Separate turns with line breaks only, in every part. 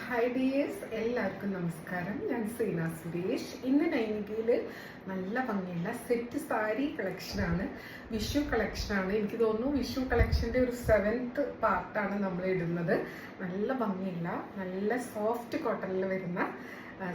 Hi dears, എല്ലാവർക്കും നമസ്കാരം. ഞാൻ സീന സുരേഷ്. ഇന്ന് നൈനികയിൽ നല്ല ഭംഗിയുള്ള സെറ്റ് സാരി കളക്ഷനാണ്, വിഷു കളക്ഷനാണ്. എനിക്ക് തോന്നുന്നു വിഷു കളക്ഷൻ്റെ ഒരു 7th പാർട്ടാണ് നമ്മൾ ഇടുന്നത്. നല്ല ഭംഗിയുള്ള നല്ല സോഫ്റ്റ് കോട്ടണിൽ വരുന്ന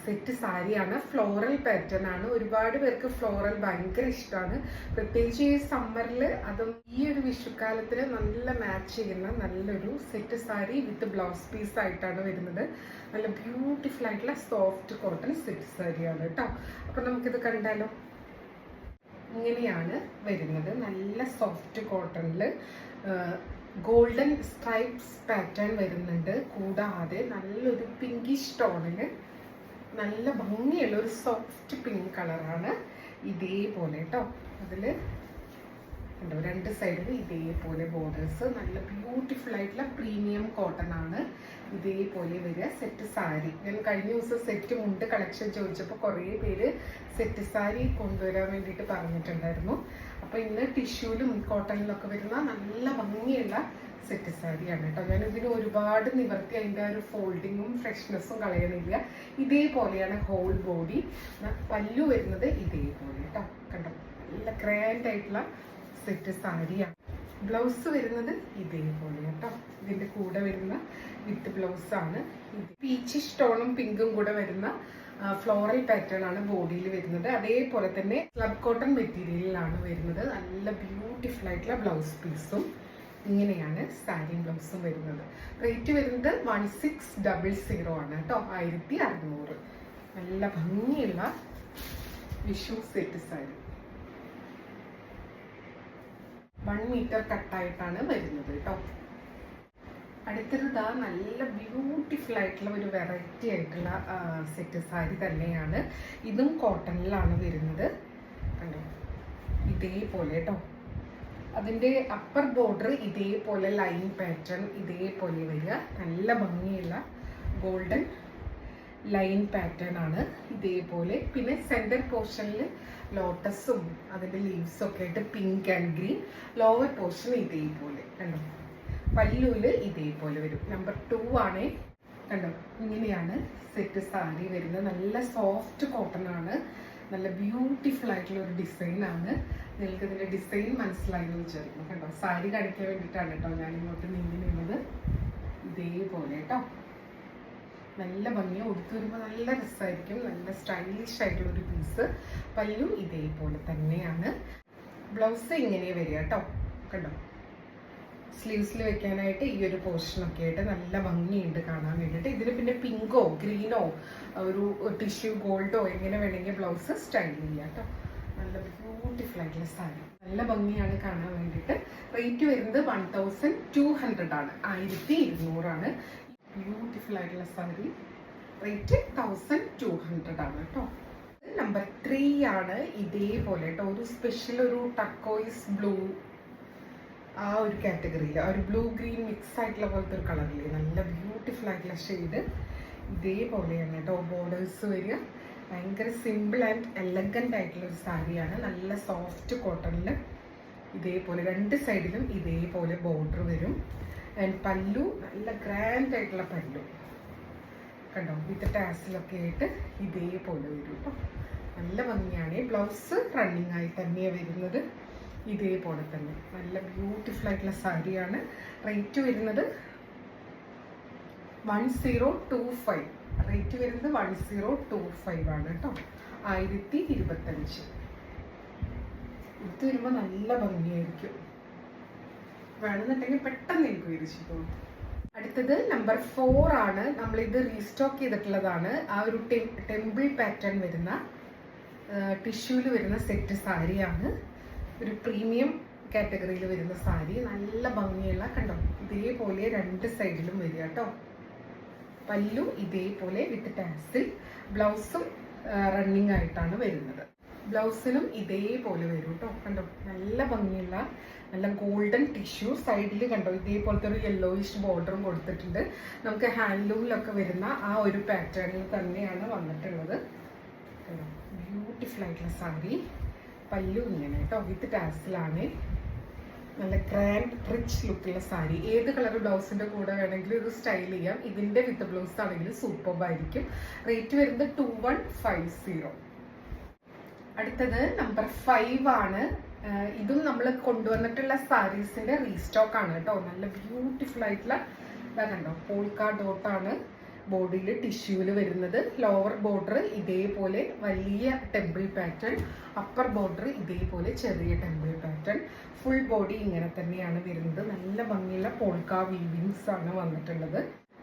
സെറ്റ് സാരിയാണ്. ഫ്ലോറൽ പാറ്റേൺ ആണ്. ഒരുപാട് പേർക്ക് ഫ്ലോറൽ ഭയങ്കര ഇഷ്ടമാണ്. പ്രത്യേകിച്ച് ഈ സമ്മറിൽ അതും ഈ ഒരു വിഷുക്കാലത്തിന് നല്ല മാച്ച് ചെയ്യുന്ന നല്ലൊരു set sari with blouse piece ആയിട്ടാണ് വരുന്നത്. നല്ല ബ്യൂട്ടിഫുൾ ആയിട്ടുള്ള സോഫ്റ്റ് കോട്ടൺ സെറ്റ് സാരിയാണ് കേട്ടോ. അപ്പൊ നമുക്കിത് കണ്ടാലോ. ഇങ്ങനെയാണ് വരുന്നത്. നല്ല സോഫ്റ്റ് കോട്ടണിൽ ഗോൾഡൻ സ്ട്രൈപ്സ് പാറ്റേൺ വരുന്നുണ്ട്. കൂടാതെ നല്ലൊരു പിങ്കിഷ് ടോണില് നല്ല ഭംഗിയുള്ള ഒരു സോഫ്റ്റ് പിങ്ക് കളറാണ്. ഇതേപോലെ കേട്ടോ. അതില് ഉണ്ടോ, രണ്ട് സൈഡിൽ ഇതേപോലെ ബോർഡേഴ്സ്. നല്ല ബ്യൂട്ടിഫുൾ ആയിട്ടുള്ള പ്രീമിയം കോട്ടൺ ആണ്. ഇതേപോലെ വരിക സെറ്റ് സാരി. ഞാൻ കഴിഞ്ഞ ദിവസം സെറ്റ് മുണ്ട് കളക്ഷൻ ചോദിച്ചപ്പോൾ കുറേ പേര് സെറ്റ് സാരി കൊണ്ടുവരാൻ വേണ്ടിയിട്ട് പറഞ്ഞിട്ടുണ്ടായിരുന്നു. അപ്പോൾ ഇന്ന് ടിഷ്യൂലും കോട്ടണിലൊക്കെ വരുന്ന നല്ല ഭംഗിയുള്ള സെറ്റ് സാരിയാണ് കേട്ടോ. ഞാൻ ഇതിന് ഒരുപാട് നിവർത്തി അതിൻ്റെ ഒരു ഫോൾഡിങ്ങും ഫ്രഷ്നെസ്സും കളയണില്ല. ഇതേപോലെയാണ് ഹോൾ ബോഡി. പല്ലു വരുന്നത് ഇതേപോലെ കേട്ടോ. കണ്ടോ, നല്ല ഗ്രാൻഡ് ആയിട്ടുള്ള സെറ്റ് സാരിയാണ്. ബ്ലൗസ് വരുന്നത് ഇതേപോലെ കേട്ടോ. ഇതിന്റെ കൂടെ വരുന്ന വിത്ത് ബ്ലൗസ് ആണ്. പീച്ച് സ്റ്റോണും പിങ്കും കൂടെ വരുന്ന ഫ്ലോറൽ പാറ്റേൺ ആണ് ബോഡിയിൽ വരുന്നത്. അതേപോലെ തന്നെ സ്ലബ് കോട്ടൺ മെറ്റീരിയലിലാണ് വരുന്നത്. നല്ല ബ്യൂട്ടിഫുൾ ആയിട്ടുള്ള ബ്ലൗസ് പീസും. ഇങ്ങനെയാണ് സാരി ബ്ലൗസും വരുന്നത്. റേറ്റ് വരുന്നത് 1600 ആണ് കേട്ടോ. 1600. നല്ല ഭംഗിയുള്ള വിഷു സെറ്റ് സാരി. 1 മീറ്റർ കട്ടായിട്ടാണ് വരുന്നത് കേട്ടോ. അടുത്തത് നല്ല ബ്യൂട്ടിഫുൾ ആയിട്ടുള്ള ഒരു വെറൈറ്റി ആയിട്ടുള്ള സെറ്റ് സാരി തന്നെയാണ്. ഇതും കോട്ടണിലാണ് വരുന്നത്. കണ്ടോ, ഇതേപോലെ കേട്ടോ. അതിൻ്റെ അപ്പർ ബോർഡർ ഇതേപോലെ ലൈൻ പാറ്റേൺ ഇതേപോലെ വരിക. നല്ല ഭംഗിയുള്ള ഗോൾഡൻ ലൈൻ പാറ്റേൺ ആണ് ഇതേപോലെ. പിന്നെ സെന്റർ പോർഷനിൽ ലോട്ടസും അതിൻ്റെ ലീവ്സും ഒക്കെ ആയിട്ട് pink and green. Lower portion ഇതേപോലെ കണ്ടോ. പല്ലുവില് ഇതേപോലെ വരും. നമ്പർ 2 ആണ്. കണ്ടോ, ഇങ്ങനെയാണ് സെറ്റ് സാരി വരുന്നത്. നല്ല സോഫ്റ്റ് കോട്ടൺ ആണ്. നല്ല ബ്യൂട്ടിഫുൾ ആയിട്ടുള്ള ഒരു ഡിസൈൻ ആണ്. നിങ്ങൾക്ക് ഇതിന്റെ ഡിസൈൻ മനസ്സിലായി എന്ന് വിചാരിക്കുന്നു. കണ്ടോ, സാരി കാണിക്കാൻ വേണ്ടിയിട്ടാണ് കേട്ടോ ഞാൻ ഇങ്ങോട്ട് നീങ്ങുന്നത്. ഇതേപോലെ കേട്ടോ. നല്ല ഭംഗിയോ, ഉടുത്തു വരുമ്പോൾ നല്ല രസമായിരിക്കും. നല്ല സ്റ്റൈലിഷ് ആയിട്ടുള്ള ഒരു പീസ്. പല്ലും ഇതേപോലെ തന്നെയാണ്. ബ്ലൗസ് ഇങ്ങനെ വരിക കേട്ടോ. കണ്ടോ, സ്ലീവ്സിൽ വെക്കാനായിട്ട് ഈ ഒരു പോർഷനൊക്കെ ആയിട്ട് നല്ല ഭംഗിയുണ്ട് കാണാൻ വേണ്ടിയിട്ട്. ഇതിന് പിന്നെ പിങ്കോ ഗ്രീനോ ഒരു ടിഷ്യൂ ഗോൾഡോ എങ്ങനെ വേണമെങ്കിൽ ബ്ലൗസ് സ്റ്റൈൽ ചെയ്യാം കേട്ടോ. നല്ല ബ്യൂട്ടിഫുൾ ആയിട്ടുള്ള സാരി. നല്ല ഭംഗിയാണ് കാണാൻ വേണ്ടിയിട്ട്. റേറ്റ് വരുന്നത് 1200 ആണ്. 1200 ആണ്. ബ്യൂട്ടിഫുൾ ആയിട്ടുള്ള സാരി. റേറ്റ് 1200 ആണ് കേട്ടോ. നമ്പർ 3 ആണ്. ഇതേപോലെ കേട്ടോ. ഒരു സ്പെഷ്യൽ ഒരു ടർക്കോയിസ് ബ്ലൂ, ആ ഒരു കാറ്റഗറിയിൽ ആ ഒരു ബ്ലൂ ഗ്രീൻ മിക്സ് ആയിട്ടുള്ള പോലത്തെ ഒരു കളറില്ലേ. നല്ല ബ്യൂട്ടിഫുൾ ആയിട്ടുള്ള ഷെയ്ഡ്. ഇതേപോലെയാണ് കേട്ടോ ബോർഡേഴ്സ് വരിക. ഭയങ്കര സിമ്പിൾ ആൻഡ് എലഗന്റ് ആയിട്ടുള്ള ഒരു സാരിയാണ്. നല്ല സോഫ്റ്റ് കോട്ടണിൽ ഇതേപോലെ രണ്ട് സൈഡിലും ഇതേപോലെ ബോർഡർ വരും. ആൻഡ് പല്ലു നല്ല ഗ്രാൻഡ് ആയിട്ടുള്ള പല്ലു കണ്ടോ, വിത്ത് ടാസിലൊക്കെ ആയിട്ട് ഇതേപോലെ വരും കേട്ടോ. നല്ല ഭംഗിയാണ്. ബ്ലൗസ് റണ്ണിങ് ആയി തന്നെയാണ് വരുന്നത്. ഇതേപോലെ തന്നെ നല്ല ബ്യൂട്ടിഫുൾ ആയിട്ടുള്ള സാരിയാണ്. റേറ്റ് വരുന്നത് 1025. റേറ്റ് വരുന്നത് 1025 ആണ് കേട്ടോ. 1025. ഇത് വരുമ്പോൾ നല്ല ഭംഗിയായിരിക്കും. വേണമെന്നുണ്ടെങ്കിൽ പെട്ടെന്ന് എനിക്ക് വിരിച്ചിട്ടു. അടുത്തത് നമ്പർ 4 ആണ്. നമ്മളിത് റീസ്റ്റോക്ക് ചെയ്തിട്ടുള്ളതാണ്. ആ ഒരു ടെമ്പിൾ പാറ്റേൺ വരുന്ന ടിഷ്യൂല് വരുന്ന സെറ്റ് സാരിയാണ്. ഒരു പ്രീമിയം കാറ്റഗറിയിൽ വരുന്ന സാരി. നല്ല ഭംഗിയുള്ള കണ്ടോ, ഇതേപോലെ രണ്ട് സൈഡിലും വരിക കേട്ടോ. പല്ലു ഇതേപോലെ വിത്ത് ടാസിൽ. ബ്ലൗസും റണ്ണിങ് ആയിട്ടാണ് വരുന്നത്. ബ്ലൗസിനും ഇതേപോലെ വരും കേട്ടോ. കണ്ടോ, നല്ല ഭംഗിയുള്ള നല്ല ഗോൾഡൻ ടിഷ്യൂ. സൈഡിൽ കണ്ടോ ഇതേപോലത്തെ ഒരു യെല്ലോയിഷ് ബോർഡറും കൊടുത്തിട്ടുണ്ട്. നമുക്ക് ഹാൻഡ്ലൂമിലൊക്കെ വരുന്ന ആ ഒരു പാറ്റേണിൽ തന്നെയാണ് വന്നിട്ടുള്ളത്. ബ്യൂട്ടിഫുൾ ആയിട്ടുള്ള സാരി. പല്ലു ഇങ്ങനെ കേട്ടോ വിത്ത് ടാസിലാണ്. നല്ല ഗ്രാൻഡ് റിച്ച് ലുക്കുള്ള സാരി. ഏത് കളർ ബ്ലൗസിന്റെ കൂടെ വേണമെങ്കിലും ഇത് സ്റ്റൈൽ ചെയ്യാം. ഇതിന്റെ വിത്ത് ബ്ലൗസ് ആണെങ്കിൽ സൂപ്പർബായിരിക്കും. റേറ്റ് വരുന്നത് 2150. അടുത്തത് നമ്പർ 5 ആണ്. ഇതും നമ്മൾ കൊണ്ടുവന്നിട്ടുള്ള സാരീസിന്റെ റീസ്റ്റോക്ക് ആണ് കേട്ടോ. നല്ല ബ്യൂട്ടിഫുൾ ആയിട്ടുള്ള ഇതാ കണ്ടോ, പോൾക്ക ഡോട്ടാണ് ബോഡിയിൽ ടിഷ്യൂല് വരുന്നത്. ലോവർ ബോർഡർ ഇതേപോലെ വലിയ ടെമ്പിൾ പാറ്റേൺ, അപ്പർ ബോർഡർ ഇതേപോലെ ചെറിയ ടെമ്പിൾ പാറ്റേൺ. ഫുൾ ബോഡി ഇങ്ങനെ തന്നെയാണ് വരുന്നത്. നല്ല ഭംഗിയുള്ള പോൾക്ക വീവിങ്സ് ആണ് വന്നിട്ടുള്ളത്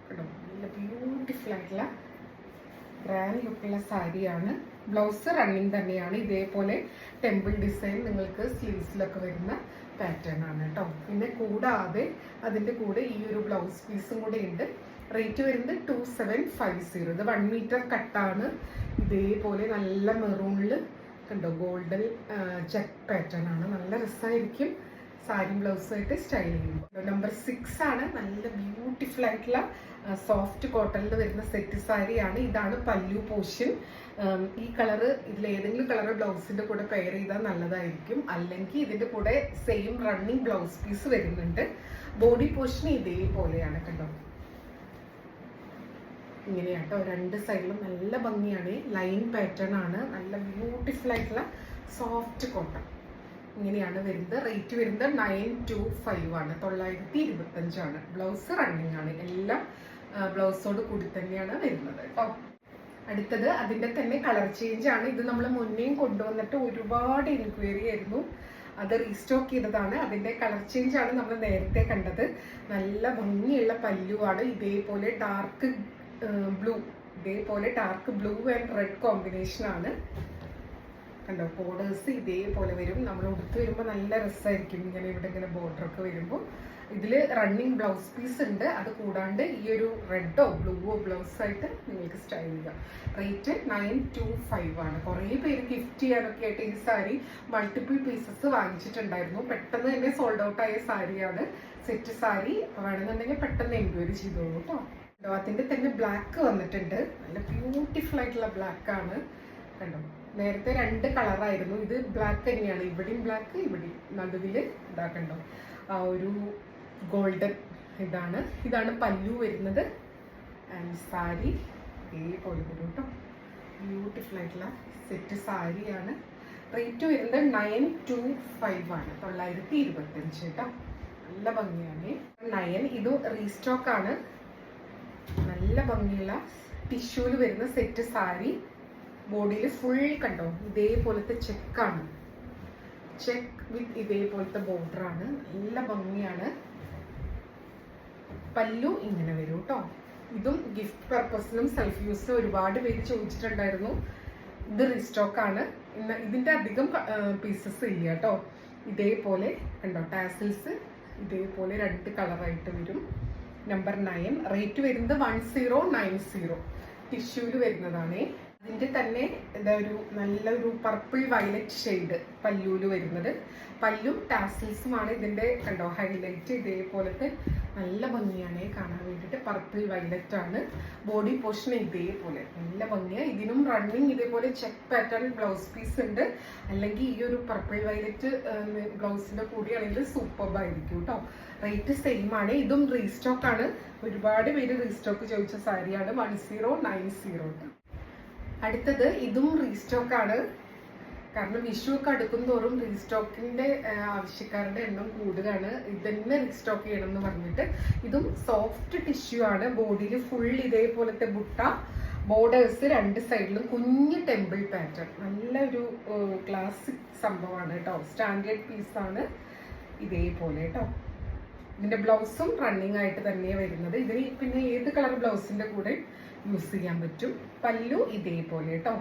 കേട്ടോ. നല്ല ബ്യൂട്ടിഫുൾ ആയിട്ടുള്ള ഗ്രാൻഡ് ലുക്കുള്ള സാരിയാണ്. ബ്ലൗസ് റണ്ണിങ് തന്നെയാണ്. ഇതേപോലെ ടെമ്പിൾ ഡിസൈൻ നിങ്ങൾക്ക് സ്ലീവ്സിലൊക്കെ വരുന്ന പാറ്റേൺ ആണ് കേട്ടോ. പിന്നെ കൂടാതെ അതിൻ്റെ കൂടെ ഈ ഒരു ബ്ലൗസ് പീസും കൂടെ ഉണ്ട്. റേറ്റ് വരുന്നത് 2750. ഇത് 1 മീറ്റർ കട്ടാണ്. ഇതേപോലെ നല്ല മെറൂണിൽ കണ്ടോ ഗോൾഡൻ ചെക്ക് പാറ്റേൺ ആണ്. നല്ല രസമായിരിക്കും സാരി ബ്ലൗസായിട്ട് സ്റ്റൈൽ ചെയ്യുമ്പോൾ. നമ്പർ 6 ആണ്. നല്ല ബ്യൂട്ടിഫുൾ ആയിട്ടുള്ള സോഫ്റ്റ് കോട്ടണിൽ വരുന്ന സെറ്റ് സാരിയാണ്. ഇതാണ് പല്ലു പോർഷൻ. ഈ കളറ് ഇതിലേതെങ്കിലും കളർ ബ്ലൗസിന്റെ കൂടെ പെയർ ചെയ്താൽ നല്ലതായിരിക്കും. അല്ലെങ്കിൽ ഇതിന്റെ കൂടെ സെയിം റണ്ണിങ് ബ്ലൗസ് പീസ് വരുന്നുണ്ട്. ബോഡി പോർഷൻ ഇതേപോലെയാണ് കണ്ടോ, ഇങ്ങനെയാട്ടോ. രണ്ട് സൈഡിലും നല്ല ഭംഗിയാണ്. ലൈൻ പാറ്റേൺ ആണ്. നല്ല ബ്യൂട്ടിഫുൾ ആയിട്ടുള്ള സോഫ്റ്റ് കോട്ടൺ ഇങ്ങനെയാണ് വരുന്നത്. റേറ്റ് വരുന്നത് 925 ആണ്. 925 ആണ്. ബ്ലൗസ് റണ്ണിങ് ആണ്. എല്ലാം ബ്ലൗസോട് കൂടി തന്നെയാണ് വരുന്നത് കേട്ടോ. അടുത്തത് അതിന്റെ തന്നെ കളർ ചേഞ്ച് ആണ്. ഇത് നമ്മൾ മുന്നേയും കൊണ്ടുവന്നിട്ട് ഒരുപാട് എൻക്വയറി ആയിരുന്നു. അത് റീസ്റ്റോക്ക് ചെയ്തതാണ്. അതിന്റെ കളർ ചേഞ്ച് ആണ് നമ്മൾ നേരത്തെ കണ്ടത്. നല്ല ഭംഗിയുള്ള പല്ലുവാണ്. ഇതേപോലെ ഡാർക്ക് ബ്ലൂ, ഇതേപോലെ dark blue and red combination ആണ് കണ്ടോ. ബോർഡേഴ്സ് ഇതേപോലെ വരും. നമ്മൾ ഉടുത്ത് വരുമ്പോൾ നല്ല രസമായിരിക്കും. ഇങ്ങനെ ഇവിടെ ഇങ്ങനെ ബോർഡർ ഒക്കെ വരുമ്പോൾ. ഇതിൽ റണ്ണിങ് ബ്ലൗസ് പീസ് ഉണ്ട്. അത് കൂടാണ്ട് ഈ ഒരു റെഡോ ബ്ലൂവോ ബ്ലൗസ് ആയിട്ട് നിങ്ങൾക്ക് സ്റ്റൈൽ ചെയ്യാം. റേറ്റ് 925 ആണ്. കുറേ പേര് ഗിഫ്റ്റ് ചെയ്യാനൊക്കെ ആയിട്ട് ഈ സാരി മൾട്ടിപ്പിൾ പീസസ് വാങ്ങിച്ചിട്ടുണ്ടായിരുന്നു. പെട്ടെന്ന് തന്നെ സോൾഡ് ഔട്ട് ആയ സാരിയാണ്. സെറ്റ് സാരി വേണമെന്നുണ്ടെങ്കിൽ പെട്ടെന്ന് എൻക്വയറി ചെയ്തോളൂ കേട്ടോ. അതിന്റെ തന്നെ ബ്ലാക്ക് വന്നിട്ടുണ്ട്. നല്ല ബ്യൂട്ടിഫുൾ ആയിട്ടുള്ള ബ്ലാക്ക് ആണ് കണ്ടോ. നേരത്തെ 2 കളറായിരുന്നു. ഇത് ബ്ലാക്ക് തന്നെയാണ്. ഇവിടെയും ബ്ലാക്ക്, ഇവിടെയും നടുവിൽ ഇതാ കണ്ടോ ആ ഒരു ഗോൾഡൻ ഇതാണ് പല്ലു വരുന്നത്. ആൻഡ് സാരി ഇതേപോലെ വരും കേട്ടോ. ബ്യൂട്ടിഫുൾ ആയിട്ടുള്ള സെറ്റ് സാരിയാണ്. റേറ്റ് വരുന്നത് 925 ആണ്. 925 കേട്ടോ. നല്ല ഭംഗിയാണ്. 9 ഇത് റീസ്റ്റോക്ക് ആണ്. നല്ല ഭംഗിയുള്ള ടിഷ്യൂല് വരുന്ന സെറ്റ് സാരി. ബോഡിയിൽ ഫുൾ കണ്ടോ ഇതേപോലത്തെ ചെക്കാണ്. ചെക്ക് വിത്ത് ഇതേപോലത്തെ ബോർഡറാണ്. നല്ല ഭംഗിയാണ്. പല്ലു ഇങ്ങനെ വരും കേട്ടോ. ഇതും ഗിഫ്റ്റ് പർപ്പസിനും സെൽഫ് യൂസിനും ഒരുപാട് പേര് ചോദിച്ചിട്ടുണ്ടായിരുന്നു. ഇത് റീസ്റ്റോക്ക് ആണ്. ഇതിന്റെ അധികം പീസസ് ഇല്ല കേട്ടോ. ഇതേപോലെ കണ്ടോ ടാസിൽസ് ഇതേപോലെ 2 കളറായിട്ട് വരും. നമ്പർ 9. റേറ്റ് വരുന്നത് 1090. ടിഷ്യൂല് വരുന്നതാണ്. ഇതിന്റെ തന്നെ നല്ലൊരു പർപ്പിൾ വയലറ്റ് ഷെയ്ഡ് പല്ലൂല് വരുന്നത്. പല്ലും ടാസിൽസുമാണ് ഇതിന്റെ കണ്ടോ ഹൈലൈറ്റ്. ഇതേപോലത്തെ നല്ല ഭംഗിയാണ് കാണാൻ വേണ്ടിയിട്ട്. പർപ്പിൾ വയലറ്റ് ആണ്. ബോഡി പോർഷൻ ഇതേപോലെ നല്ല ഭംഗിയാണ്. ഇതിനും റണ്ണിങ് ഇതേപോലെ ചെക്ക് പാറ്റേൺ ബ്ലൗസ് പീസ് ഉണ്ട്. അല്ലെങ്കിൽ ഈ ഒരു പർപ്പിൾ വയലറ്റ് ബ്ലൗസിന്റെ കൂടിയാണെങ്കിൽ സൂപ്പർബായിരിക്കും കേട്ടോ. റേറ്റ് സെയിം ആണ്. ഇതും റീസ്റ്റോക്ക് ആണ്. ഒരുപാട് പേര് റീസ്റ്റോക്ക് ചോദിച്ച സാരിയാണ്. 1090. അടുത്തത് ഇതും റീസ്റ്റോക്ക് ആണ്. കാരണം വിഷു ഒക്കെ അടുക്കും തോറും റീസ്റ്റോക്കിന്റെ ആവശ്യക്കാരുടെ എണ്ണം കൂടുകയാണ്. ഇതന്നെ റീസ്റ്റോക്ക് ചെയ്യണം എന്ന് പറഞ്ഞിട്ട്. ഇതും സോഫ്റ്റ് ടിഷ്യൂ ആണ്. ബോഡിയിൽ ഫുൾ ഇതേപോലത്തെ ബുട്ട, ബോർഡേഴ്സ് 2 സൈഡിലും കുഞ്ഞ് ടെമ്പിൾ പാറ്റേൺ. നല്ലൊരു ക്ലാസിക് സംഭവമാണ് കേട്ടോ. സ്റ്റാൻഡേർഡ് പീസാണ് ഇതേപോലെ കേട്ടോ. ഇതിന്റെ ബ്ലൗസും റണ്ണിങ് ആയിട്ട് തന്നെയാണ് വരുന്നത്. ഇതിന് പിന്നെ ഏത് കളർ ബ്ലൗസിന്റെ കൂടെ യൂസ് ചെയ്യാൻ പറ്റും. പല്ലു ഇതേപോലെ കേട്ടോ.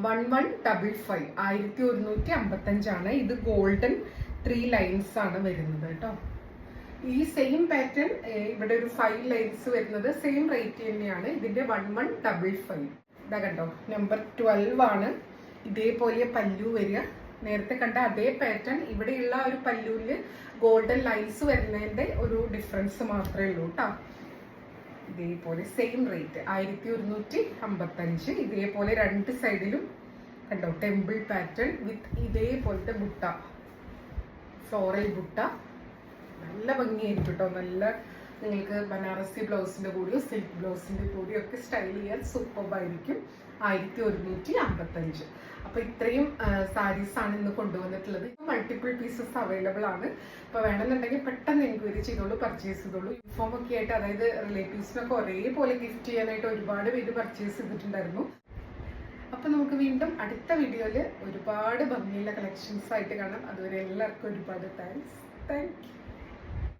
1155 1155 ആണ്. ഇത് ഗോൾഡൻ 3 ലൈൻസ് ആണ് വരുന്നത് കേട്ടോ. ഈ സെയിം പാറ്റേൺ ഇവിടെ ഒരു 5 ലൈൻസ് വരുന്നത് സെയിം റേറ്റ് തന്നെയാണ്. ഇതിന്റെ 1155. ഇതാ കണ്ടോ നമ്പർ 12 ആണ്. ഇതേപോലെ പല്ലു വരിക. നേരത്തെ കണ്ട അതേ പാറ്റേൺ. ഇവിടെയുള്ള ഒരു പല്ലുവില് ഗോൾഡൻ ലൈൻസ് വരുന്നതിന്റെ ഒരു ഡിഫറൻസ് മാത്രമേ ഉള്ളൂ കേട്ടോ. ഇതേപോലെ സെയിം റേറ്റ് 1155. ഇതേപോലെ 2 സൈഡിലും കണ്ടോ ടെമ്പിൾ പാറ്റേൺ വിത്ത് ഇതേപോലത്തെ ബുട്ട, ഫ്ലോറൽ ബുട്ട നല്ല ഭംഗിയായിരിക്കും കേട്ടോ. നല്ല നിങ്ങൾക്ക് ബനാറസി ബ്ലൗസിൻ്റെ കൂടിയോ സിൽക്ക് ബ്ലൗസിൻ്റെ കൂടിയോ ഒക്കെ സ്റ്റൈൽ ചെയ്യാൻ സൂപ്പർബായിരിക്കും. 1155. അപ്പോൾ ഇത്രയും സാരീസാണ് ഇന്ന് കൊണ്ടുവന്നിട്ടുള്ളത്. മൾട്ടിപ്പിൾ പീസസ് അവൈലബിൾ ആണ്. അപ്പോൾ വേണമെന്നുണ്ടെങ്കിൽ പെട്ടെന്ന് എൻക്വയറി ചെയ്തോളൂ, പർച്ചേസ് ചെയ്തോളൂ. യൂണിഫോം ഒക്കെ ആയിട്ട്, അതായത് റിലേറ്റീവ്സിനൊക്കെ ഒരേപോലെ ഗിഫ്റ്റ് ചെയ്യാനായിട്ട് ഒരുപാട് പേര് പർച്ചേസ് ചെയ്തിട്ടുണ്ടായിരുന്നു. അപ്പോൾ നമുക്ക് വീണ്ടും അടുത്ത വീഡിയോയിൽ ഒരുപാട് ഭംഗിയുള്ള കളക്ഷൻസ് ആയിട്ട് കാണാം. അതുവരെ എല്ലാവർക്കും ഒരുപാട് താങ്ക്സ്. Thank you.